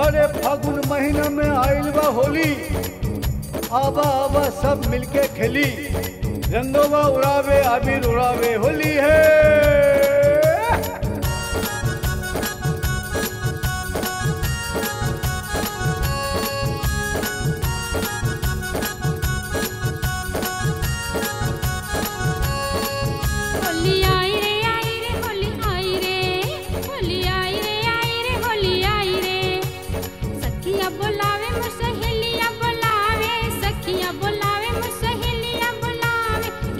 अरे फागुन महीना में आइल बा होली, आवा आवा सब मिलके खेली, रंगवा उड़ावे अबीर उड़ावे, होली है।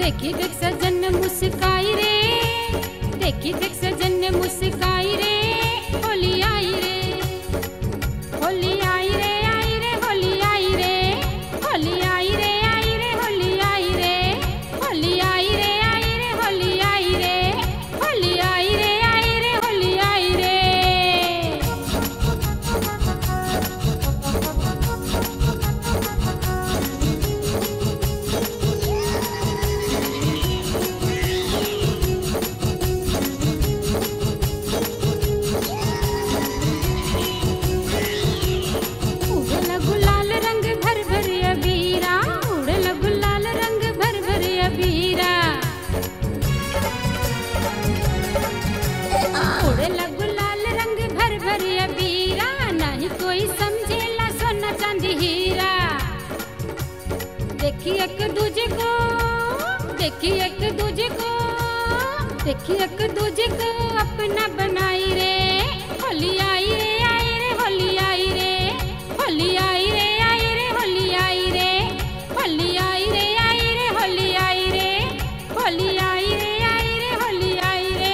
देखी देख सजन ने मुस्काई रे, देखी देख सजन ने मुस्काई रे, होली आई रे, होली आई रे, आई रे होली आई रे, होली आई रे, आई रे होली आई रे, होली आई रे, आई रे होली आई रे, होली आई रे, आई रे होली आई रे। देखी एक दूजे को, देखी एक दूजे को, देखी एक दूजे को अपना बनाई रे, होली आई रे, आई रे होली आई रे, होली आई रे, आई रे होली आई रे, होली आई रे, आई रे होली आई रे, होली आई रे, आई रे होली आई रे।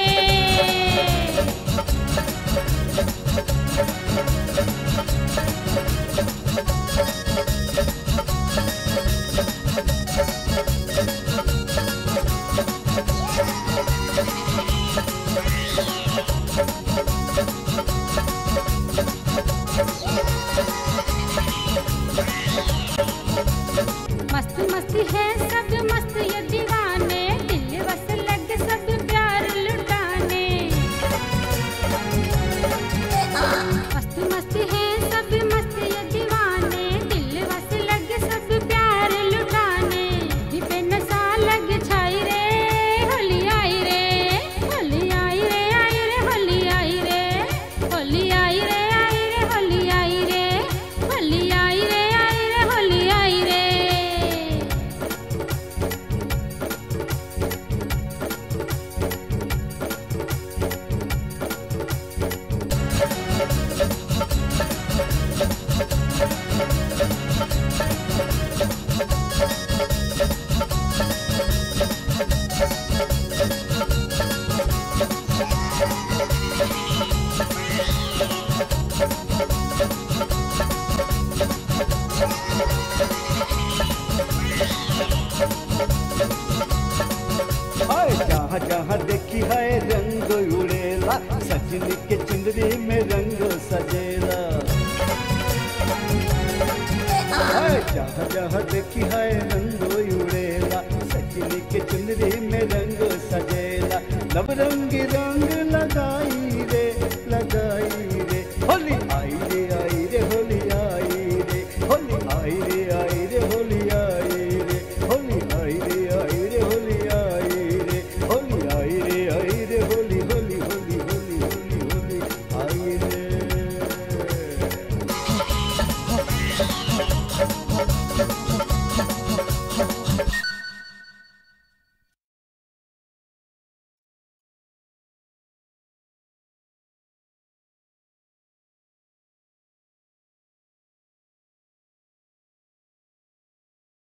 मस्त मस्ती है सब मस्त ये दीवाने, दिल बस लग सब प्यार लुटाने। मस्त मस्ती है सब मस्त ये दीवाने, दिल बस लग सब प्यार लुटाने। जी पे नशा लग छाई रे, होली आई रे, होली आई रे, आई रे होली आई रे, होली आई रे, आई रे होली आई रे, होली आई रे, आई रे होली आई रे। जहाँ जहाँ देखी है रंग उड़ेला, सजनी के चुंदरी में रंग सजेला। जहाँ जहाँ देखी है